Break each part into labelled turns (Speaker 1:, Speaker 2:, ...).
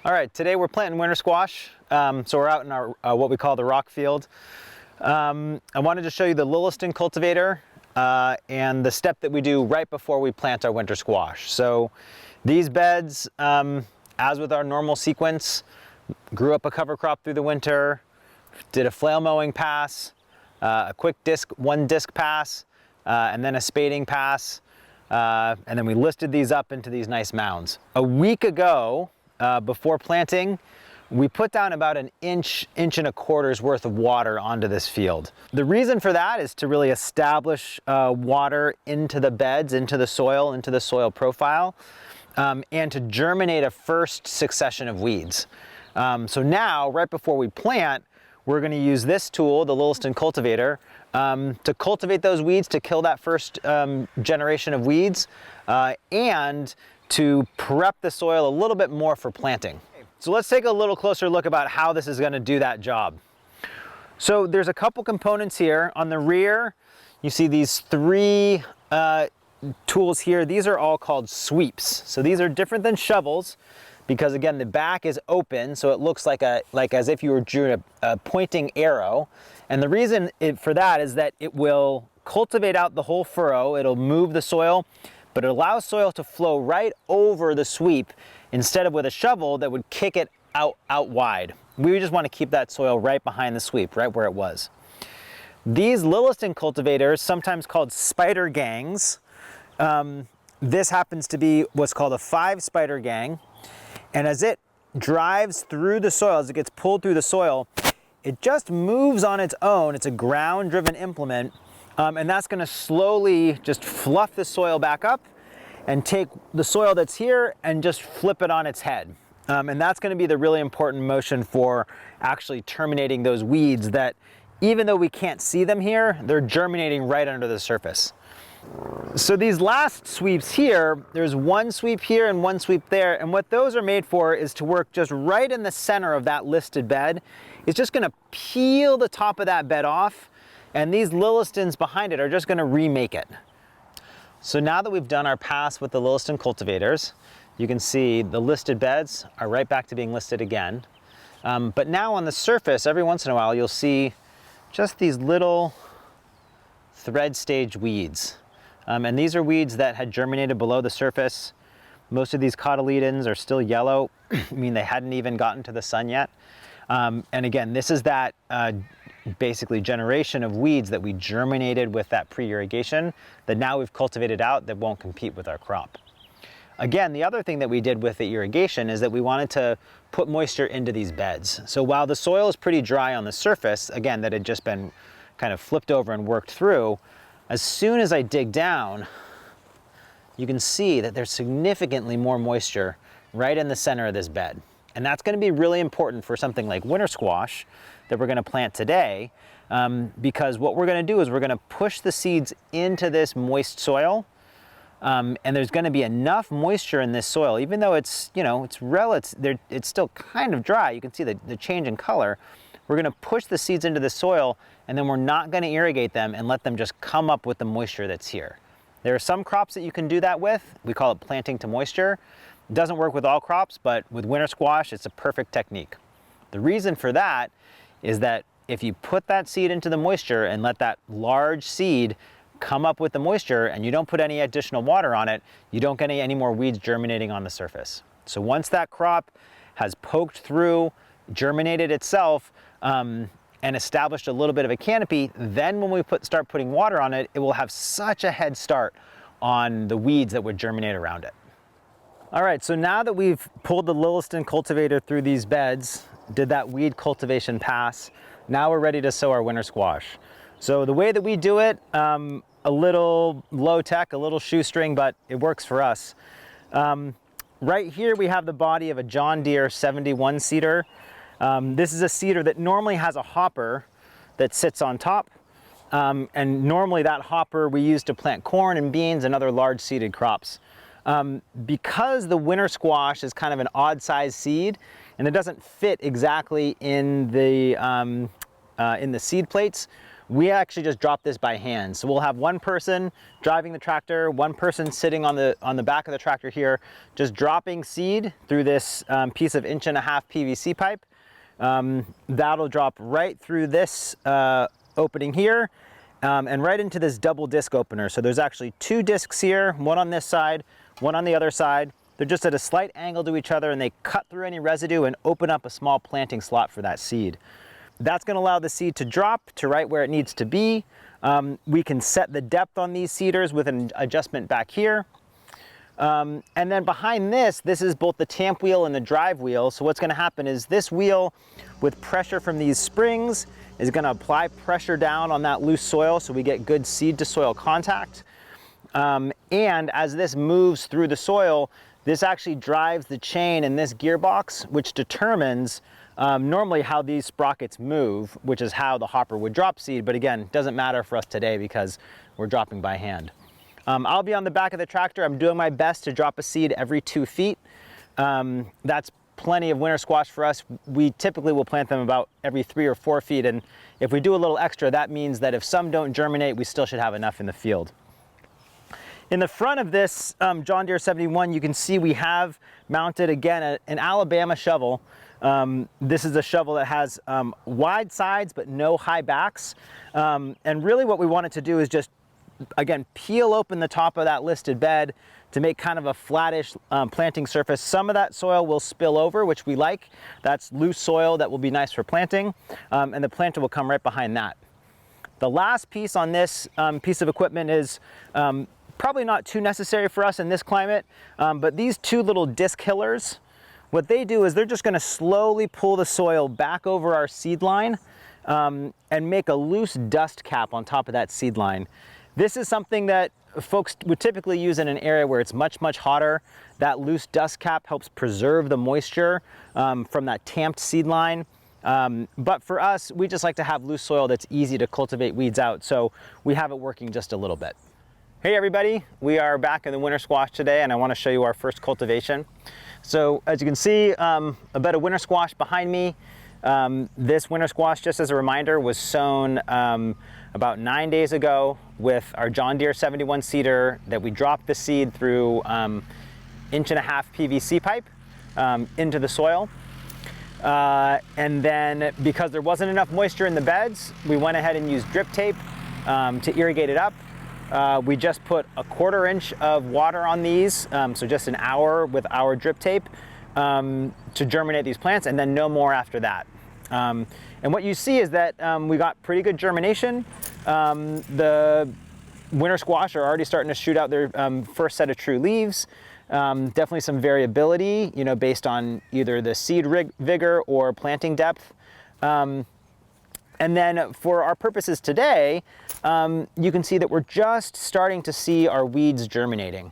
Speaker 1: All right, today we're planting winter squash. So we're out in our what we call the rock field. I wanted to show you the Lilliston cultivator and the step that we do right before we plant our winter squash. So these beds, as with our normal sequence, grew up a cover crop through the winter, did a flail mowing pass, a quick one disc pass, and then a spading pass, and then we listed these up into these nice mounds. A week ago, before planting, we put down about an inch and a quarter's worth of water onto this field. The reason for that is to really establish water into the beds, into the soil profile, and to germinate a first succession of weeds. So now, right before we plant, we're going to use this tool, the Lilliston cultivator, to cultivate those weeds, to kill that first generation of weeds, and to prep the soil a little bit more for planting. So let's take a little closer look about how this is going to do that job. So there's a couple components here. On the rear, you see these three tools here. These are all called sweeps. So these are different than shovels because, again, the back is open, so it looks like as if you were doing a pointing arrow. And the reason for that is that it will cultivate out the whole furrow. It'll move the soil, but it allows soil to flow right over the sweep instead of with a shovel that would kick it out wide. We just want to keep that soil right behind the sweep, right where it was. These Lilliston cultivators, sometimes called spider gangs, this happens to be what's called a 5-spider gang. And as it drives through the soil, as it gets pulled through the soil, it just moves on its own. It's a ground-driven implement. And that's going to slowly just fluff the soil back up and take the soil that's here and just flip it on its head. And that's going to be the really important motion for actually terminating those weeds that, even though we can't see them here, they're germinating right under the surface. So these last sweeps here, there's one sweep here and one sweep there, and what those are made for is to work just right in the center of that listed bed. It's just going to peel the top of that bed off, and these Lillistons behind it are just going to remake it. So now that we've done our pass with the Lilliston cultivators, you can see the listed beds are right back to being listed again. But now on the surface, every once in a while, you'll see just these little thread stage weeds. And these are weeds that had germinated below the surface. Most of these cotyledons are still yellow. I mean, they hadn't even gotten to the sun yet. And again, this is that basically generation of weeds that we germinated with that pre-irrigation that now we've cultivated out that won't compete with our crop. Again, the other thing that we did with the irrigation is that we wanted to put moisture into these beds. So while the soil is pretty dry on the surface, again, that had just been kind of flipped over and worked through, as soon as I dig down, you can see that there's significantly more moisture right in the center of this bed. And that's going to be really important for something like winter squash that we're going to plant today, because what we're going to do is we're going to push the seeds into this moist soil, and there's going to be enough moisture in this soil, even though it's still kind of dry. You can see the change in color. We're going to push the seeds into the soil, and then we're not going to irrigate them and let them just come up with the moisture that's here. There are some crops that you can do that with. We call it planting to moisture. It doesn't work with all crops, but with winter squash, it's a perfect technique. The reason for that is that if you put that seed into the moisture and let that large seed come up with the moisture and you don't put any additional water on it, you don't get any more weeds germinating on the surface. So once that crop has poked through, germinated itself, and established a little bit of a canopy, then when we start putting water on it, it will have such a head start on the weeds that would germinate around it. All right, so now that we've pulled the Lilliston cultivator through these beds, did that weed cultivation pass, now we're ready to sow our winter squash. So the way that we do it, a little low tech, a little shoestring, but it works for us. Right here we have the body of a John Deere 71 seeder. This is a seeder that normally has a hopper that sits on top. And normally that hopper we use to plant corn and beans and other large seeded crops. Because the winter squash is kind of an odd size seed and it doesn't fit exactly in the seed plates, we actually just drop this by hand. So we'll have one person driving the tractor, one person sitting on the back of the tractor here, just dropping seed through this piece of 1.5 PVC pipe. That'll drop right through this opening here and right into this double disc opener. So there's actually 2 discs here, one on this side, one on the other side. They're just at a slight angle to each other, and they cut through any residue and open up a small planting slot for that seed. That's going to allow the seed to drop to right where it needs to be. We can set the depth on these seeders with an adjustment back here. And then behind this is both the tamp wheel and the drive wheel. So what's going to happen is this wheel, with pressure from these springs, is going to apply pressure down on that loose soil so we get good seed to soil contact. And as this moves through the soil, this actually drives the chain in this gearbox, which determines normally how these sprockets move, which is how the hopper would drop seed. But again, it doesn't matter for us today because we're dropping by hand. I'll be on the back of the tractor. I'm doing my best to drop a seed every 2 feet. That's plenty of winter squash for us. We typically will plant them about every 3 or 4 feet. And if we do a little extra, that means that if some don't germinate, we still should have enough in the field. In the front of this John Deere 71, you can see we have mounted, again, an Alabama shovel. This is a shovel that has wide sides but no high backs. And really what we wanted to do is just, again, peel open the top of that listed bed to make kind of a flattish planting surface. Some of that soil will spill over, which we like. That's loose soil that will be nice for planting. And the planter will come right behind that. The last piece on this piece of equipment is probably not too necessary for us in this climate, but these 2 little disc hillers, what they do is they're just going to slowly pull the soil back over our seed line and make a loose dust cap on top of that seed line. This is something that folks would typically use in an area where it's much, much hotter. That loose dust cap helps preserve the moisture from that tamped seed line. But for us, we just like to have loose soil that's easy to cultivate weeds out, so we have it working just a little bit. Hey everybody, we are back in the winter squash today, and I want to show you our first cultivation. So as you can see, a bed of winter squash behind me. This winter squash, just as a reminder, was sown about 9 days ago with our John Deere 71 seeder that we dropped the seed through 1.5 PVC pipe into the soil. And then because there wasn't enough moisture in the beds, we went ahead and used drip tape to irrigate it up. We just put 1/4 inch of water on these, so just an hour with our drip tape to germinate these plants, and then no more after that. And what you see is that we got pretty good germination. The winter squash are already starting to shoot out their first set of true leaves. Definitely some variability, based on either the seed vigor or planting depth. And then for our purposes today, you can see that we're just starting to see our weeds germinating.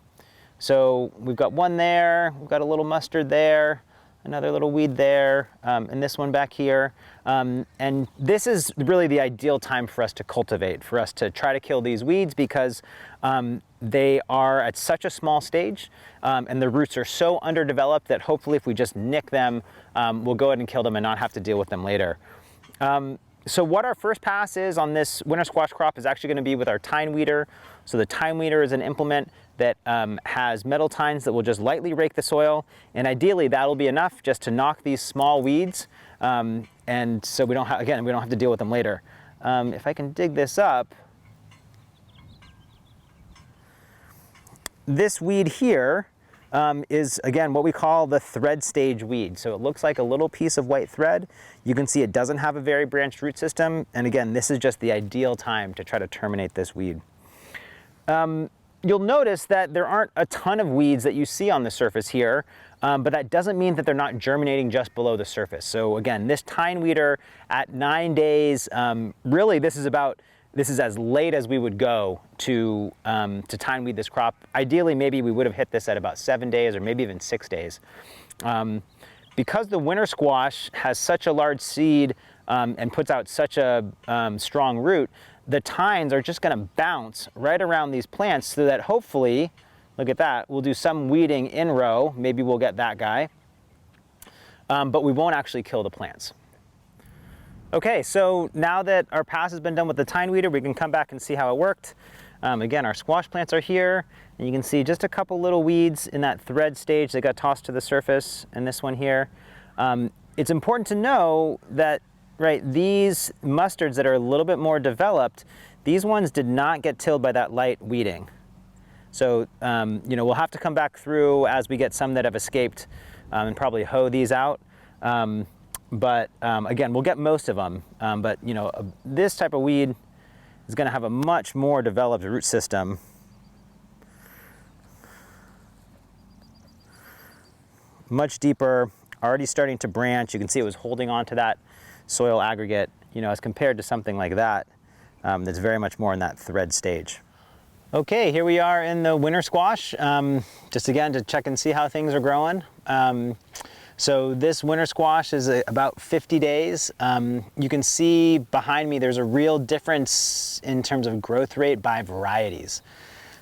Speaker 1: So we've got one there, we've got a little mustard there, another little weed there, and this one back here. And this is really the ideal time for us to cultivate, for us to try to kill these weeds, because they are at such a small stage and the roots are so underdeveloped that hopefully if we just nick them, we'll go ahead and kill them and not have to deal with them later. So what our first pass is on this winter squash crop is actually going to be with our tine weeder. So the tine weeder is an implement that has metal tines that will just lightly rake the soil, and ideally that'll be enough just to knock these small weeds, and so we don't have to deal with them later. If I can dig this up, this weed here is, again, what we call the thread stage weed. So it looks like a little piece of white thread. You can see it doesn't have a very branched root system, and again, this is just the ideal time to try to terminate this weed. You'll notice that there aren't a ton of weeds that you see on the surface here, but that doesn't mean that they're not germinating just below the surface. So again, this tine weeder at 9 days, really this is as late as we would go to tine weed this crop. Ideally, maybe we would have hit this at about 7 days or maybe even 6 days. Because the winter squash has such a large seed and puts out such a strong root, the tines are just going to bounce right around these plants so that hopefully, look at that, we'll do some weeding in row, maybe we'll get that guy, but we won't actually kill the plants. Okay, so now that our pass has been done with the tine weeder, we can come back and see how it worked. Again, our squash plants are here, and you can see just a couple little weeds in that thread stage that got tossed to the surface, and this one here. It's important to know that, right, these mustards that are a little bit more developed, these ones did not get tilled by that light weeding. So, you know, we'll have to come back through as we get some that have escaped and probably hoe these out. Again, we'll get most of them. But, you know, this type of weed is going to have a much more developed root system. Much deeper, already starting to branch. You can see it was holding on to that soil aggregate, you know, as compared to something like that that's very much more in that thread stage. Okay, here we are in the winter squash, just again to check and see how things are growing. So this winter squash is about 50 days. You can see behind me there's a real difference in terms of growth rate by varieties.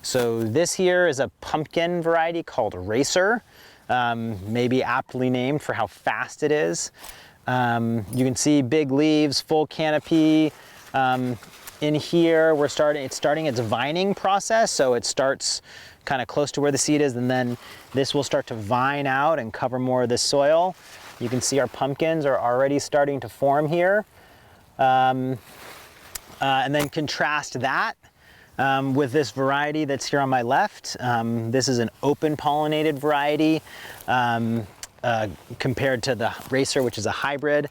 Speaker 1: So this here is a pumpkin variety called Racer, maybe aptly named for how fast it is. You can see big leaves, full canopy. In here, it's starting its vining process, so it starts kind of close to where the seed is, and then this will start to vine out and cover more of the soil. You can see our pumpkins are already starting to form here. And then contrast that with this variety that's here on my left. This is an open pollinated variety compared to the Racer, which is a hybrid.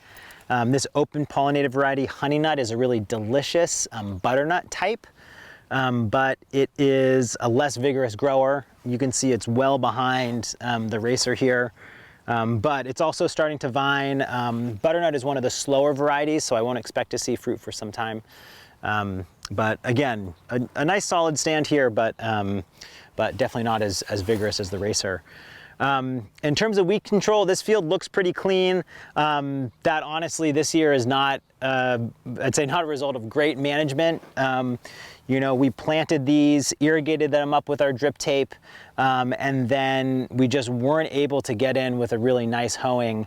Speaker 1: This open pollinated variety, Honey Nut, is a really delicious butternut type, but it is a less vigorous grower. You can see it's well behind the Racer here, but it's also starting to vine. Butternut is one of the slower varieties, so I won't expect to see fruit for some time. But again, a nice solid stand here, but definitely not as vigorous as the Racer. In terms of weed control, this field looks pretty clean. That honestly this year is not, I'd say not a result of great management. You know, we planted these, irrigated them up with our drip tape, and then we just weren't able to get in with a really nice hoeing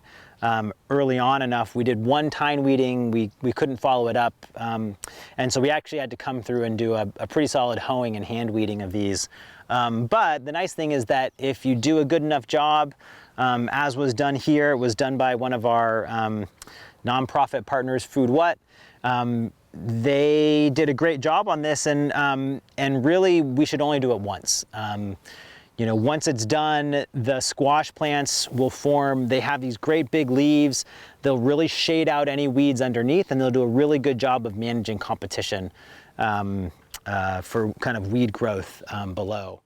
Speaker 1: early on enough. We did one tine weeding, we couldn't follow it up, and so we actually had to come through and do a pretty solid hoeing and hand weeding of these. But the nice thing is that if you do a good enough job, as was done here, it was done by one of our nonprofit partners, Food What. They did a great job on this, and really we should only do it once. You know, once it's done, the squash plants will form. They have these great big leaves. They'll really shade out any weeds underneath, and they'll do a really good job of managing competition for kind of weed growth below.